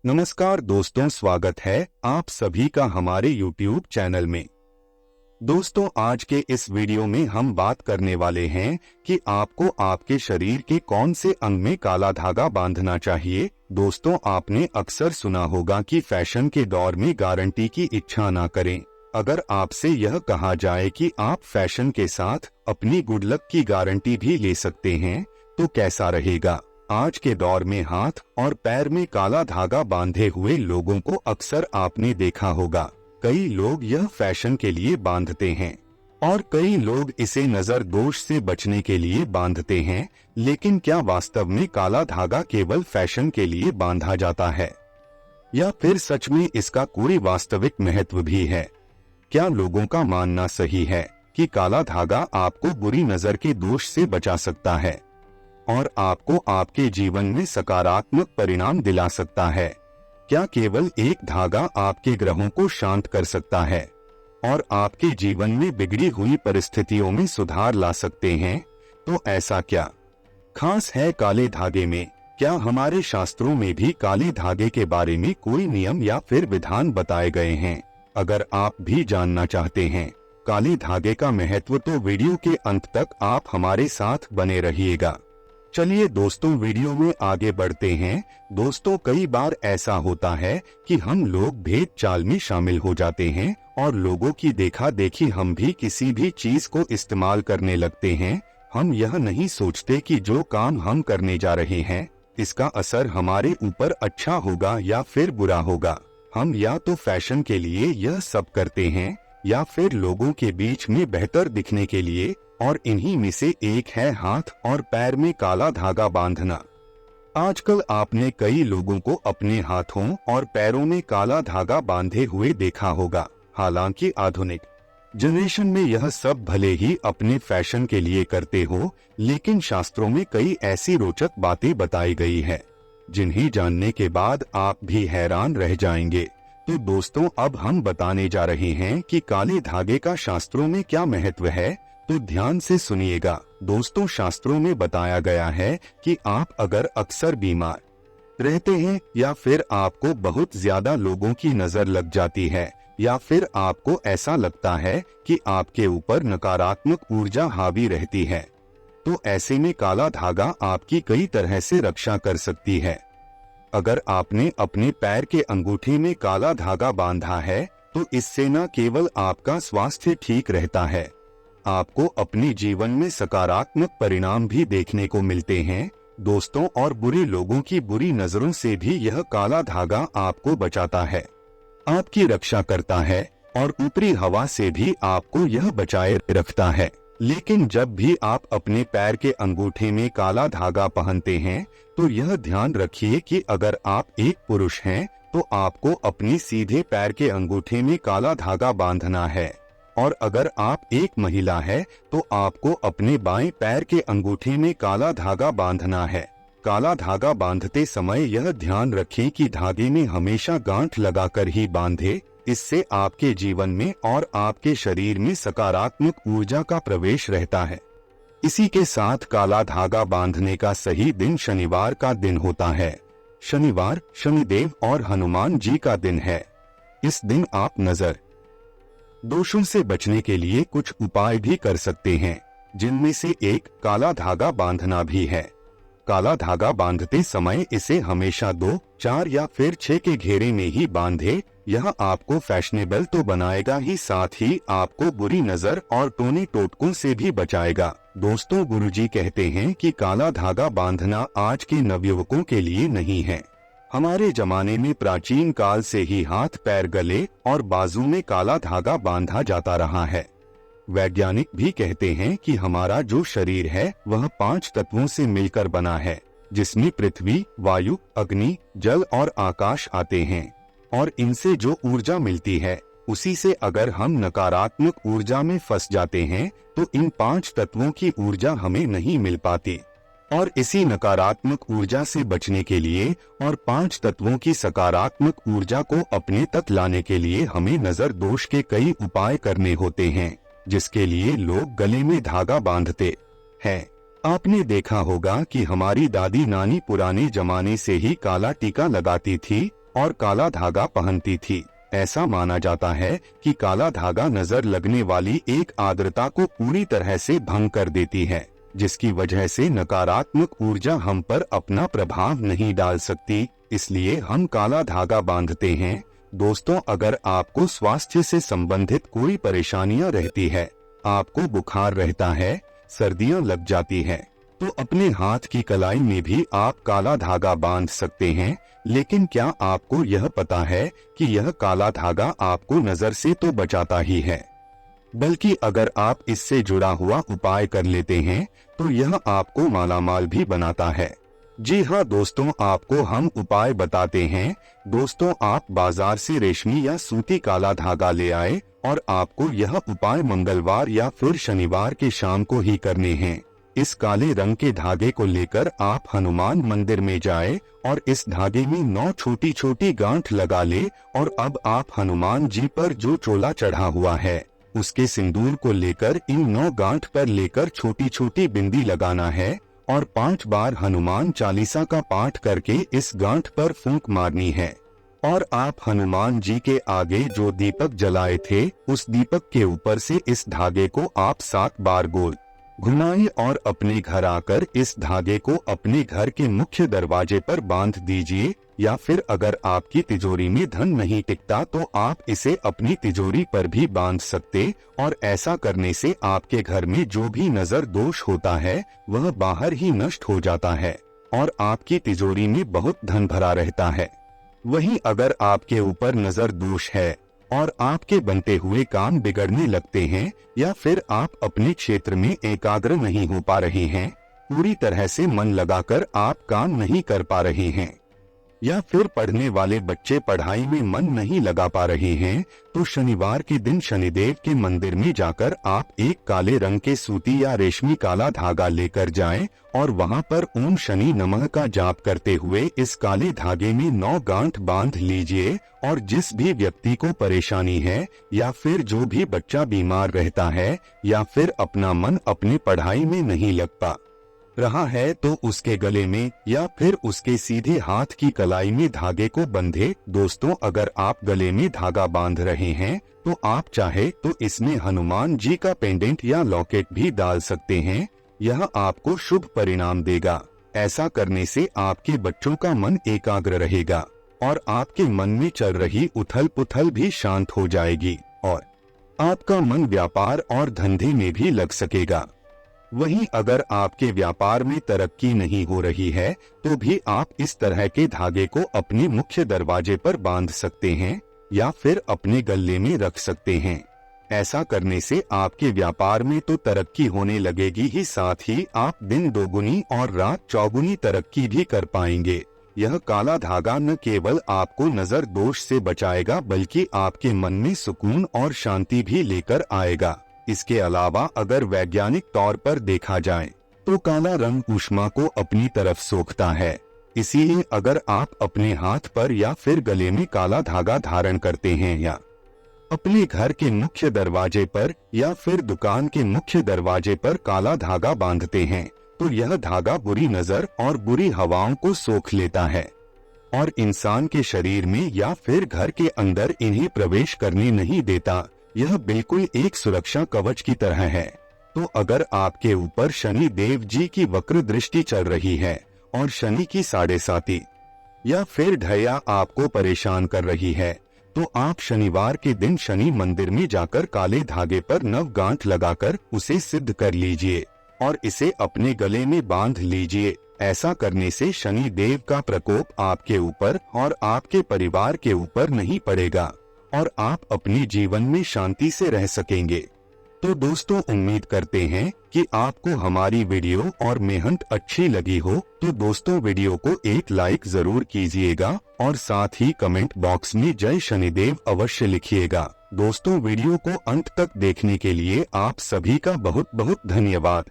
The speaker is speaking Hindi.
नमस्कार दोस्तों, स्वागत है आप सभी का हमारे YouTube चैनल में। दोस्तों, आज के इस वीडियो में हम बात करने वाले हैं कि आपको आपके शरीर के कौन से अंग में काला धागा बांधना चाहिए। दोस्तों, आपने अक्सर सुना होगा कि फैशन के दौर में गारंटी की इच्छा ना करें। अगर आपसे यह कहा जाए कि आप फैशन के साथ अपनी गुड लक की गारंटी भी ले सकते हैं, तो कैसा रहेगा। आज के दौर में हाथ और पैर में काला धागा बांधे हुए लोगों को अक्सर आपने देखा होगा। कई लोग यह फैशन के लिए बांधते हैं और कई लोग इसे नजर दोष से बचने के लिए बांधते हैं। लेकिन क्या वास्तव में काला धागा केवल फैशन के लिए बांधा जाता है, या फिर सच में इसका कोई वास्तविक महत्व भी है? क्या लोगों का मानना सही है कि काला धागा आपको बुरी नजर के दोष से बचा सकता है और आपको आपके जीवन में सकारात्मक परिणाम दिला सकता है? क्या केवल एक धागा आपके ग्रहों को शांत कर सकता है और आपके जीवन में बिगड़ी हुई परिस्थितियों में सुधार ला सकते हैं? तो ऐसा क्या खास है काले धागे में? क्या हमारे शास्त्रों में भी काले धागे के बारे में कोई नियम या फिर विधान बताए गए हैं? अगर आप भी जानना चाहते हैं काले धागे का महत्व, तो वीडियो के अंत तक आप हमारे साथ बने रहिएगा। चलिए दोस्तों, वीडियो में आगे बढ़ते हैं। दोस्तों, कई बार ऐसा होता है कि हम लोग भेद चाल में शामिल हो जाते हैं और लोगों की देखा देखी हम भी किसी भी चीज को इस्तेमाल करने लगते हैं। हम यह नहीं सोचते कि जो काम हम करने जा रहे हैं इसका असर हमारे ऊपर अच्छा होगा या फिर बुरा होगा। हम या तो फैशन के लिए यह सब करते हैं या फिर लोगों के बीच में बेहतर दिखने के लिए, और इन्हीं में से एक है हाथ और पैर में काला धागा बांधना। आजकल आपने कई लोगों को अपने हाथों और पैरों में काला धागा बांधे हुए देखा होगा। हालांकि आधुनिक जनरेशन में यह सब भले ही अपने फैशन के लिए करते हो, लेकिन शास्त्रों में कई ऐसी रोचक बातें बताई गई है जिन्हें जानने के बाद आप भी हैरान रह जाएंगे। तो दोस्तों, अब हम बताने जा रहे हैं कि काले धागे का शास्त्रों में क्या महत्व है, तो ध्यान से सुनिएगा। दोस्तों, शास्त्रों में बताया गया है कि आप अगर अक्सर बीमार रहते हैं या फिर आपको बहुत ज्यादा लोगों की नजर लग जाती है या फिर आपको ऐसा लगता है कि आपके ऊपर नकारात्मक ऊर्जा हावी रहती है, तो ऐसे में काला धागा आपकी कई तरह से रक्षा कर सकती है। अगर आपने अपने पैर के अंगूठे में काला धागा बांधा है तो इससे न केवल आपका स्वास्थ्य ठीक रहता है, आपको अपने जीवन में सकारात्मक परिणाम भी देखने को मिलते हैं दोस्तों, और बुरे लोगों की बुरी नजरों से भी यह काला धागा आपको बचाता है, आपकी रक्षा करता है और ऊपरी हवा से भी आपको यह बचाए रखता है। लेकिन जब भी आप अपने पैर के अंगूठे में काला धागा पहनते हैं तो यह ध्यान रखिए कि अगर आप एक पुरुष हैं तो आपको अपने सीधे पैर के अंगूठे में काला धागा बांधना है, और अगर आप एक महिला है तो आपको अपने बाएं पैर के अंगूठे में काला धागा बांधना है। काला धागा बांधते समय यह ध्यान रखें कि धागे में हमेशा गांठ लगाकर ही बांधे, इससे आपके जीवन में और आपके शरीर में सकारात्मक ऊर्जा का प्रवेश रहता है। इसी के साथ काला धागा बांधने का सही दिन शनिवार का दिन होता है। शनिवार शनिदेव और हनुमान जी का दिन है। इस दिन आप नजर दोषों से बचने के लिए कुछ उपाय भी कर सकते हैं, जिनमें से एक काला धागा बांधना भी है। काला धागा बांधते समय इसे हमेशा 2, 4 या फिर 6 के घेरे में ही बांधे। यह आपको फैशनेबल तो बनाएगा ही, साथ ही आपको बुरी नजर और टोने टोटकों से भी बचाएगा। दोस्तों, गुरुजी कहते हैं कि काला धागा बांधना आज के नवयुवकों के लिए नहीं है। हमारे जमाने में प्राचीन काल से ही हाथ, पैर, गले और बाजू में काला धागा बांधा जाता रहा है। वैज्ञानिक भी कहते हैं कि हमारा जो शरीर है वह 5 तत्वों से मिलकर बना है, जिसमें पृथ्वी, वायु, अग्नि, जल और आकाश आते हैं, और इनसे जो ऊर्जा मिलती है उसी से अगर हम नकारात्मक ऊर्जा में फंस जाते हैं तो इन 5 तत्वों की ऊर्जा हमें नहीं मिल पाती, और इसी नकारात्मक ऊर्जा से बचने के लिए और 5 तत्वों की सकारात्मक ऊर्जा को अपने तक लाने के लिए हमें नजर दोष के कई उपाय करने होते हैं, जिसके लिए लोग गले में धागा बांधते हैं। आपने देखा होगा कि हमारी दादी नानी पुराने जमाने से ही काला टीका लगाती थी और काला धागा पहनती थी। ऐसा माना जाता है कि काला धागा नजर लगने वाली एक आर्द्रता को पूरी तरह से भंग कर देती है, जिसकी वजह से नकारात्मक ऊर्जा हम पर अपना प्रभाव नहीं डाल सकती, इसलिए हम काला धागा बांधते हैं। दोस्तों, अगर आपको स्वास्थ्य से संबंधित कोई परेशानियां रहती है, आपको बुखार रहता है, सर्दियां लग जाती है, तो अपने हाथ की कलाई में भी आप काला धागा बांध सकते हैं। लेकिन क्या आपको यह पता है कि यह काला धागा आपको नजर से तो बचाता ही है, बल्कि अगर आप इससे जुड़ा हुआ उपाय कर लेते हैं तो यह आपको मालामाल भी बनाता है। जी हाँ दोस्तों, आपको हम उपाय बताते हैं। दोस्तों, आप बाजार से रेशमी या सूती काला धागा ले आए और आपको यह उपाय मंगलवार या फिर शनिवार के शाम को ही करने हैं। इस काले रंग के धागे को लेकर आप हनुमान मंदिर में जाए और इस धागे में 9 छोटी छोटी गांठ लगा ले और अब आप हनुमान जी पर जो चोला चढ़ा हुआ है उसके सिंदूर को लेकर इन 9 गांठ पर लेकर छोटी छोटी बिंदी लगाना है और 5 बार हनुमान चालीसा का पाठ करके इस गांठ पर फूंक मारनी है। और आप हनुमान जी के आगे जो दीपक जलाए थे उस दीपक के ऊपर से इस धागे को आप 7 बार गोल घुमाएं और अपने घर आकर इस धागे को अपने घर के मुख्य दरवाजे पर बांध दीजिए। या फिर अगर आपकी तिजोरी में धन नहीं टिकता तो आप इसे अपनी तिजोरी पर भी बांध सकते, और ऐसा करने से आपके घर में जो भी नजर दोष होता है वह बाहर ही नष्ट हो जाता है और आपकी तिजोरी में बहुत धन भरा रहता है। वहीं अगर आपके ऊपर नजर दोष है और आपके बनते हुए काम बिगड़ने लगते हैं, या फिर आप अपने क्षेत्र में एकाग्र नहीं हो पा रहे हैं, पूरी तरह से मन लगाकर आप काम नहीं कर पा रहे हैं, या फिर पढ़ने वाले बच्चे पढ़ाई में मन नहीं लगा पा रहे हैं, तो शनिवार के दिन शनिदेव के मंदिर में जाकर आप एक काले रंग के सूती या रेशमी काला धागा लेकर जाएं और वहां पर ओम शनि नमः का जाप करते हुए इस काले धागे में 9 गांठ बांध लीजिए। और जिस भी व्यक्ति को परेशानी है, या फिर जो भी बच्चा बीमार रहता है, या फिर अपना मन अपनी पढ़ाई में नहीं लग पा रहा है, तो उसके गले में या फिर उसके सीधे हाथ की कलाई में धागे को बंधे। दोस्तों, अगर आप गले में धागा बांध रहे हैं तो आप चाहे तो इसमें हनुमान जी का पेंडेंट या लॉकेट भी डाल सकते हैं। यह आपको शुभ परिणाम देगा। ऐसा करने से आपके बच्चों का मन एकाग्र रहेगा और आपके मन में चल रही उथल पुथल भी शांत हो जाएगी और आपका मन व्यापार और धंधे में भी लग सकेगा। वहीं अगर आपके व्यापार में तरक्की नहीं हो रही है तो भी आप इस तरह के धागे को अपने मुख्य दरवाजे पर बांध सकते हैं या फिर अपने गले में रख सकते हैं। ऐसा करने से आपके व्यापार में तो तरक्की होने लगेगी ही, साथ ही आप दिन दोगुनी और रात चौगुनी तरक्की भी कर पाएंगे। यह काला धागा न केवल आपको नजर दोष से बचाएगा बल्कि आपके मन में सुकून और शांति भी लेकर आएगा। इसके अलावा अगर वैज्ञानिक तौर पर देखा जाए तो काला रंग ऊष्मा को अपनी तरफ सोखता है। इसीलिए अगर आप अपने हाथ पर या फिर गले में काला धागा धारण करते हैं या अपने घर के मुख्य दरवाजे पर या फिर दुकान के मुख्य दरवाजे पर काला धागा बांधते हैं तो यह धागा बुरी नजर और बुरी हवाओं को सोख लेता है और इंसान के शरीर में या फिर घर के अंदर इन्हें प्रवेश करने नहीं देता। यह बिल्कुल एक सुरक्षा कवच की तरह है। तो अगर आपके ऊपर शनि देव जी की वक्र दृष्टि चल रही है और शनि की 7.5 या फिर ढैया आपको परेशान कर रही है, तो आप शनिवार के दिन शनि मंदिर में जाकर काले धागे पर 9 गांठ लगाकर उसे सिद्ध कर लीजिए और इसे अपने गले में बांध लीजिए। ऐसा करने से शनि देव का प्रकोप आपके ऊपर और आपके परिवार के ऊपर नहीं पड़ेगा और आप अपने जीवन में शांति से रह सकेंगे। तो दोस्तों, उम्मीद करते हैं कि आपको हमारी वीडियो और मेहनत अच्छी लगी हो। तो दोस्तों, वीडियो को एक लाइक जरूर कीजिएगा और साथ ही कमेंट बॉक्स में जय शनिदेव अवश्य लिखिएगा। दोस्तों, वीडियो को अंत तक देखने के लिए आप सभी का बहुत बहुत धन्यवाद।